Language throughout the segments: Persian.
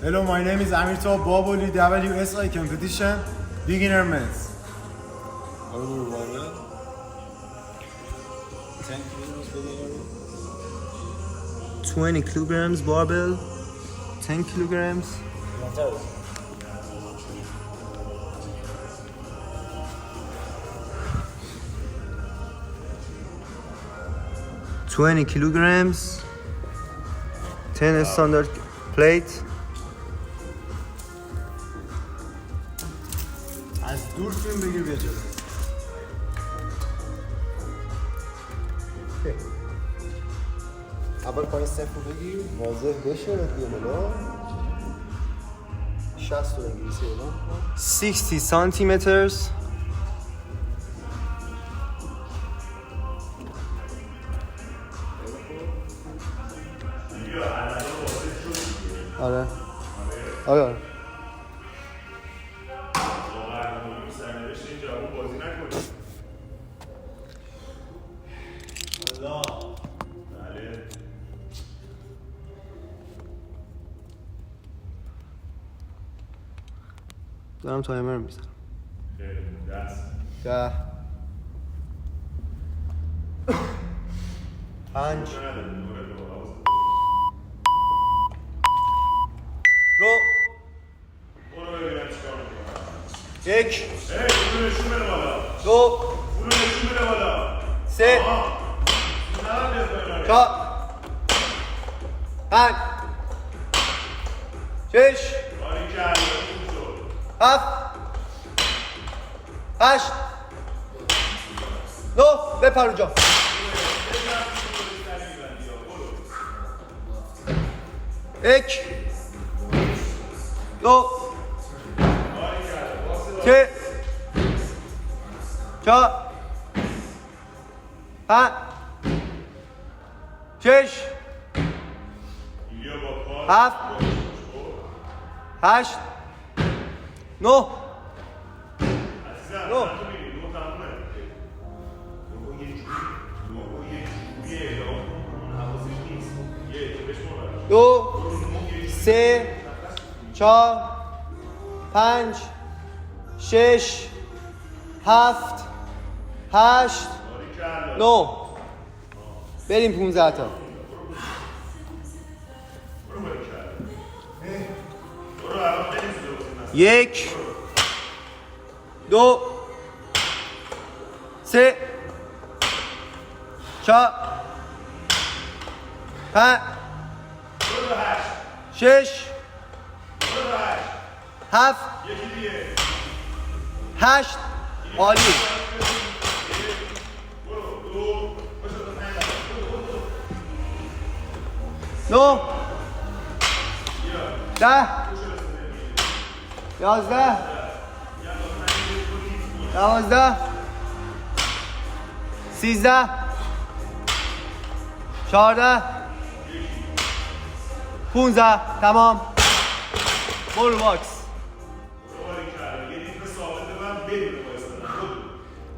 Hello, my name is Amirto Baboli, WSI competition, beginner men's. 20 kilograms barbell, 10 kilograms. 20 kilograms, 10 standard plate. از دور فیلم بگیر بیا جلو. اول پایین صفر رو بگیر واضح بشه بیا بالا. 60 رو انگلیسی اعلام کن. 60 centimeters. آره آره دارم تایمر میزنم. 10 5 رو 1 2 3 4 5 6 7 8 9 بپر اونجا. 1 2 3 4 5 6 7 8 9 2 3 4 5 6 7 8 9 بریم 15 تا. یک 2 3 4 5 6 7 8 عالی. نو 10 11 12 13 14 15 تمام. برو باکس.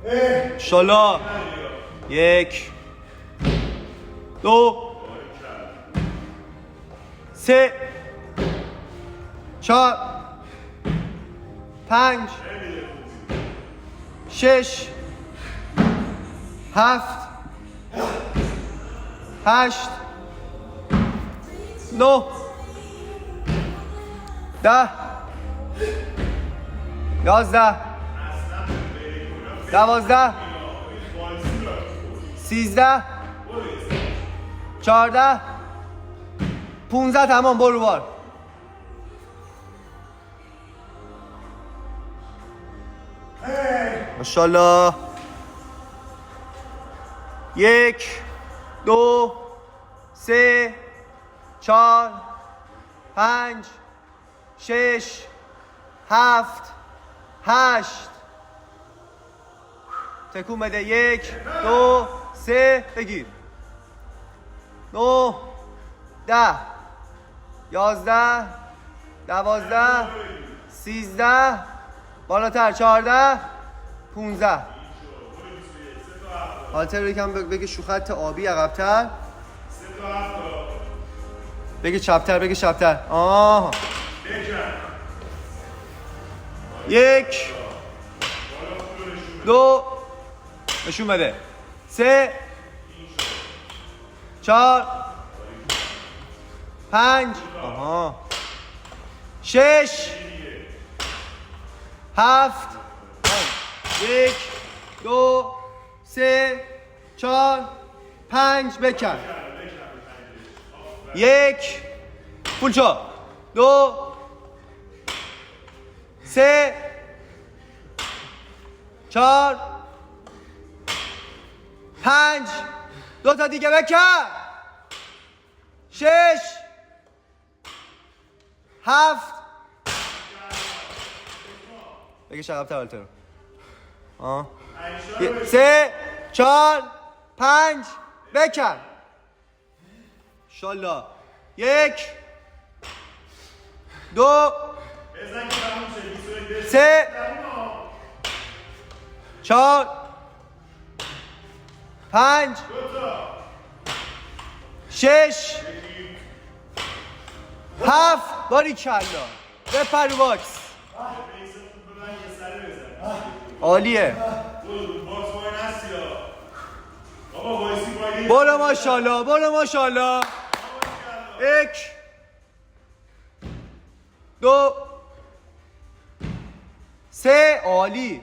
انشالله. 1 2 3 4 5 6 7 8 9 10 11 12 13 14 15 تمام. برو بار. ماشاءالله. 1 2 3 4 5 6 7 8 تکون بده. 1 2 3 بگیر. 9 10 11 12 13 بالاتر 14 15. حالتر یکم بگه شو خط آبی عقب‌تر. بگه چپ‌تر. آها یک 2 نشون بده 3 4 5 6 7 1 2 3 4 5 بکن 1 فول شو 2 3 4 5 2 تا دیگه بکن 6 7 بگه عقب تولتر 3 4 5 بکن انشالله 1 2 3 4 5 6 7 باریکلا بپر رو باکس عالیه برو ماشاءالله برو ماشاءالله 1 2 3 عالی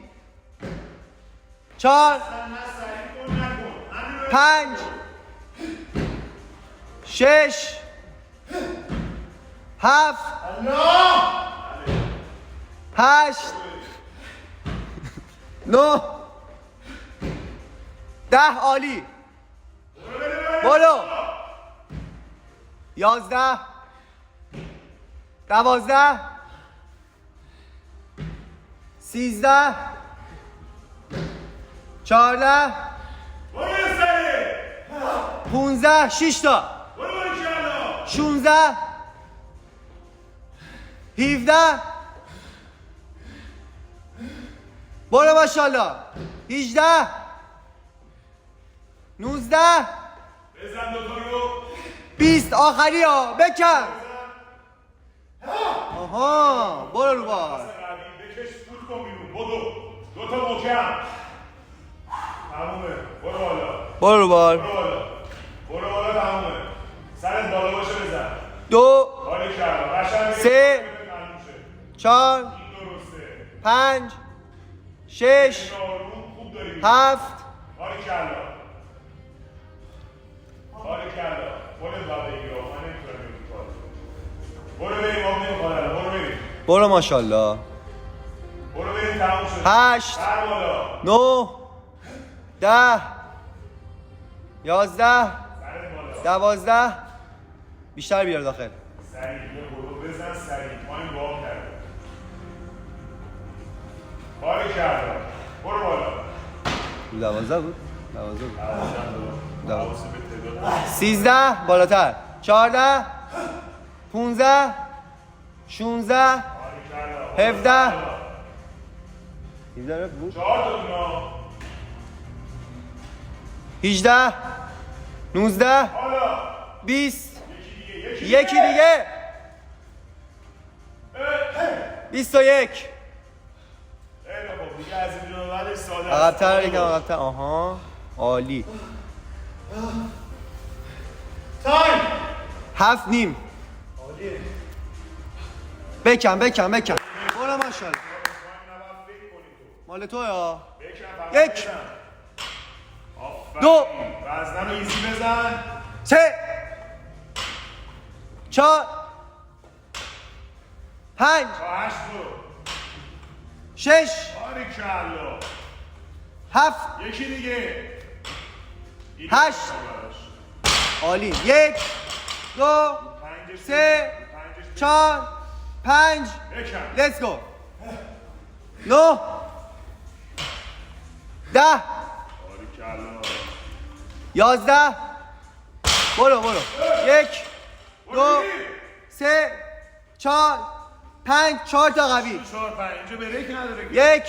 4 5 6 7 8 9 10 عالی برو 11 12 13 14 15 6 تا 16 17 برو ماشاءالله 18 19 بزن دوتا رو 20 آخری ها بکن آها برو رو باز بکش فوت کن بیرون بدو دوتا محکم تمومه برو بالا برو رو بار برو بالا تمومه سرت بالا باشه بزن 2 حالی کردم قشنگ 3 4 این درسته 5 6 آروم خوب داری 7 حالی کردم حالی کردم خودت باید بگیر من نمیتونم بگیر برو بریم آب نمیخواد برو بریم برو ماشاءالله برو بریم تموم شد 8 سر بالا 9 10 11 سرت بالا 12 بیشتر بیار داخل سریع یه برو بزن سریع پایین وام کرده حالی کردم برو بالا 12 بود 12 بود 12 به تعداد 13 بالاتر 14 15 16 حالی کردم 17 17 بود 4 تا دونا 18 19 حالا 20 یکی یکی دیگه 21 خیلی خوب دیگه از اینجا به بعدش ساده است. عقب‌تر یکم عقب‌تر آها عالی تایم 7 نیم بکن بکن بکن برو ماشاءالله مال تو یا یک 2 وزنه رو ایزی بزن 3 4 5 تا 8 برو 6 باریکلا 7 یکی دیگه 8 عالی 1 2 3 4 5 بکن Let's go 9 10 باریکلا 11 برو 1 2 3 4 5 4 تا قوی 4 5 اینجا بریک نداره که 1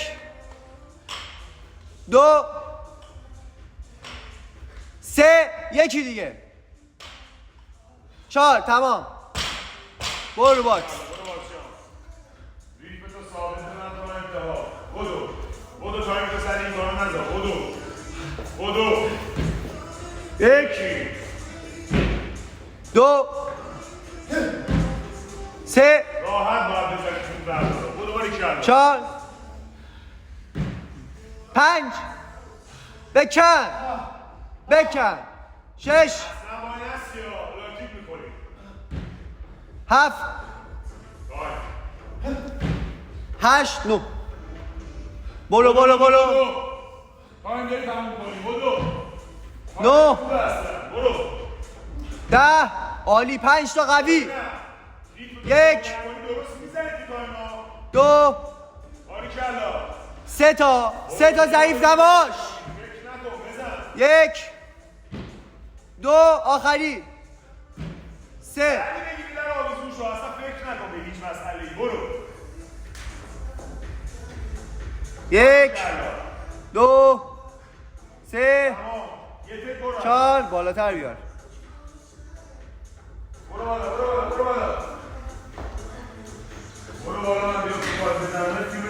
2 3 یکی دیگه 4 تمام برو باکس برو باچم ریپ تو ثابت نکنم 1 2 3 راحت باید بزنی تو بردارو. بودو باری کردم. 4 5 بکن 6 زمانی هستی یا لاکیک میکنی. 7 دای. 8 9 برو تایم داری تموم کنی. بودو. 9 خوب هستن. برو. 10 عالی 5 تا قوی 1 درست میزنی تو تایم ها. 2 باری کلا. 3 تا ضعیف نباش فکر نکن بزن. 1 2 آخری 3 اگه بگیری در آویزون شو اصلا فکر نکن به هیچ مسئله ای. برو. 1 2 3 تمام. یه تک برو. 4 بالاتر بیار برو بالا. برو بالا من بیام تو باز بزنم. تیم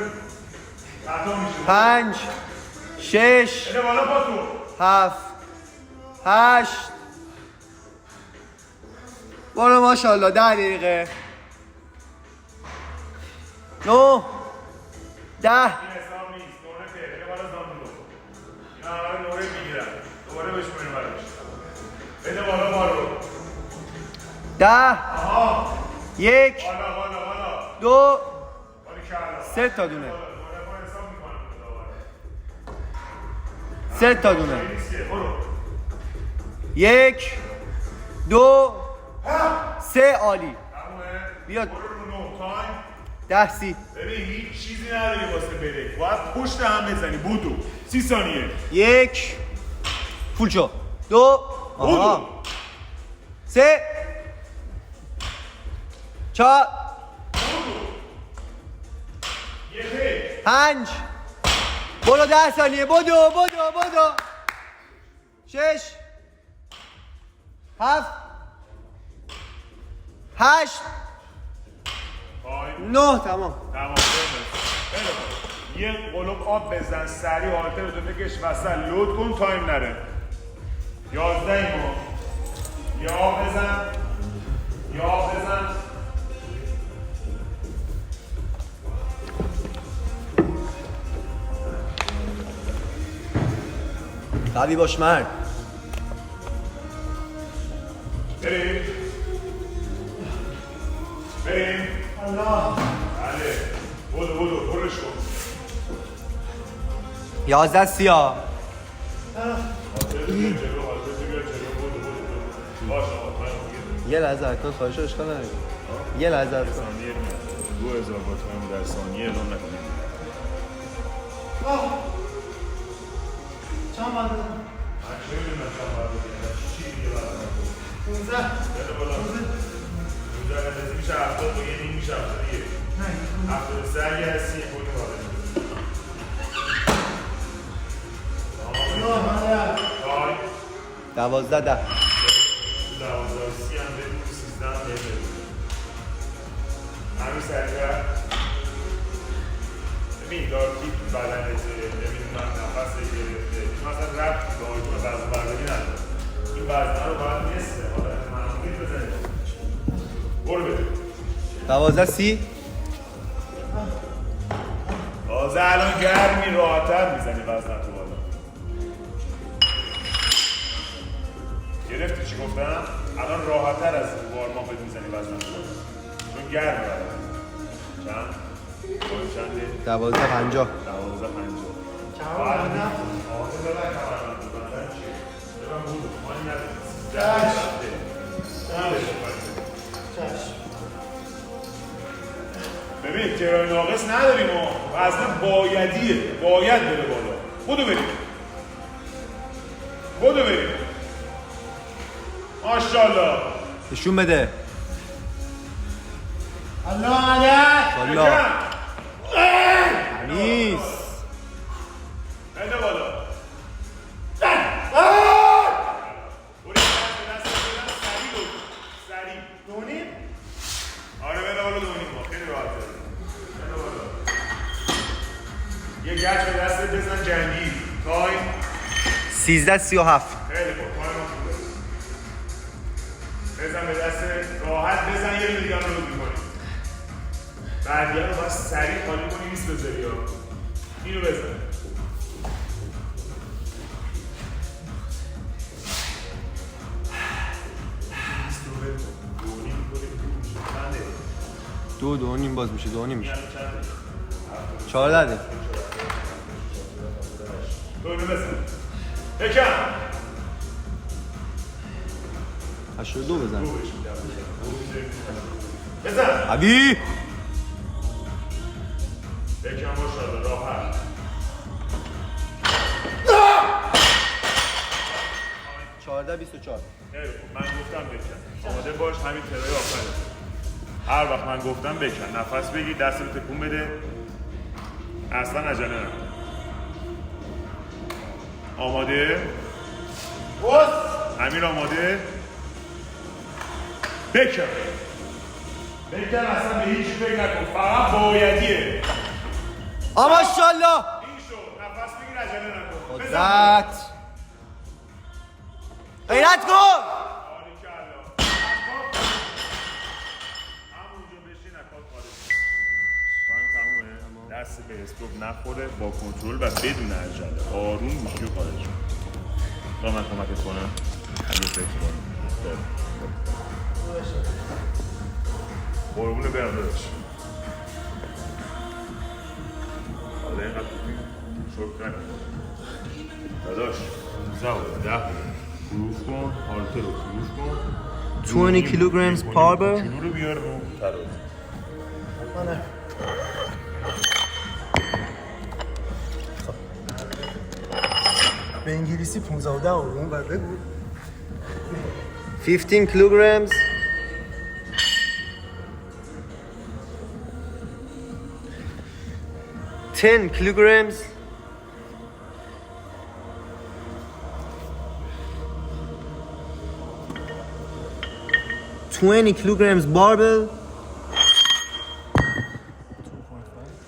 خطا میشه. 5 6 بده بالا با تو. 7 8 برو ماشاءالله 10 دقیقه 9 10 این حساب نیست. نوره که یه بالا زامبلو. اینا همه نوره میگیرن. دوباره بهش بریم برش. بده بالا بارو. 10 آها. 1 بالا. 2 باری کلا. 3 تا دونه نوره ما حساب میکنم. 3 تا دونه برو. 1 2 3 عالی تمومه. بیاد. برو رو 9 تایم. 10 30 ببین هیچ چیزی نداری واسه بریک. باید پشت هم بزنی. بودو. 30 ثانیه. 1 فول شو 2 بودو. 3 4 یه تک. 5 برو 10 ثانیه بدو 6 7 8 تایم. 9 تمام تمام. خیلی خوب. یه قلوب آب بزن سریع هالتر رو بکش وسط لود کن تایم نره. 11 ایمو. یه آب بزن. قوی باش مرد بریم. الله. بله. بودو. پرش کن. 11 30 هالتر بیا جلو. بودو. باشه آقا تایم بگیر. یه لحظه اکنون خواهش رو اشکال نداره یه لحظه اکنون ثانیه میاد. 2000 با تایم در ثانیه اعلام نکنید. چند باید بزنم؟ من چه میدونم چند باید بگیرم. چی دیگه باید بگیرم. 15 بده بالا. 15 اندازی میشه 70 و یه نیم میشه 71. 73 اگه هستی یه خورده باید تایم. 12 10 12 30 هم بدون 13 هم بدون. همین سریعه. ببین دارتی تو بدنته. نمیدونم نفس گرفته. این مثلا ربطی به آیتون وزن برداری نداره. این وزنه رو باید نصفه. حالا معمولی بزنید. برو بده. 12 30 تازه الان گرمی راحتر میزنی وزنه تو بالا. گرفتی چی گفتم؟ الان راحتر از وارماپت میزنی وزنه تو بالا. چون گرمه بدن. چند؟ چنده؟ 12 50 12 50. جواب بدم. آخه ببر کمربند بودن چیه؟ ببر بودو. مانی نداری. چشم. ببین ترای ناقص نداریم و اصلا بایدیه. باید بره بالا. بودو بریم. ماشاءالله. نشون بده الله علیه. والا نیست بده بالا. بوری دست سریع. دونیم. آره بده بالا دونیم ما. خیلی راحته. بده بالا. یه گچ به دست بزن جنگی. تایم. 13 37 خیلی خوب. تایم هم خوبه. قضیه رو باید سریع خالی کنی نیست بذاری ها. اینو بزن. دو نیم باز میشه 2 میشه 14 ده اینو بزن. بکن. 82 بزن بزن. قوی بکن ماشاءالله راحت. 14 24 خیلی خوب. من گفتم بکن. آماده باش همین ترای آخره. هر وقت من گفتم بکن نفس بگیر دست رو تکون بده اصلا عجله نکن. آماده؟ امیر آماده؟ بکن اصلا به هیچ فکر نکن فقط بایدیه. ماشاءالله این شد نفس بگیر عجله نکن. بزن. قدرت غیرت کن عالی کلا. همونجا بشین اکاد خارج. تمومه. دست به استوب نخوره با کنترل و بدون عجله آروم گوشی رو خارج کن. تا من کمکت کنم همین فکر کنم. قربونه برم داداش. حالا اینقدر شکر نکن داداش. 10 گروف کن هالتر رو گروف کن 20 kilograms power bar کیلو رو بیار رو تراز. به انگلیسی 15 و اون بعد بگو 15 kilograms 10 kilograms 20 kilograms barbell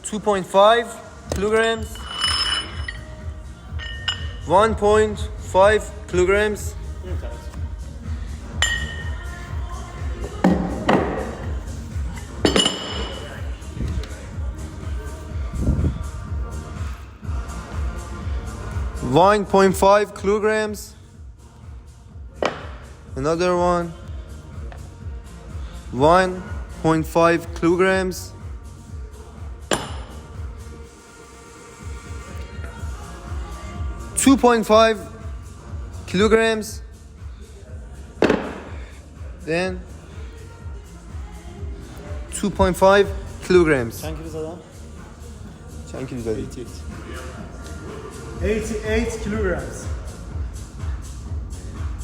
2.5 kilograms 1.5 kilograms 1.5 kilograms. Another one. 1.5 kilograms. 2.5 kilograms. Then 2.5 kilograms. چند کیلو زدم؟ چند کیلو دادی؟ 88 kilograms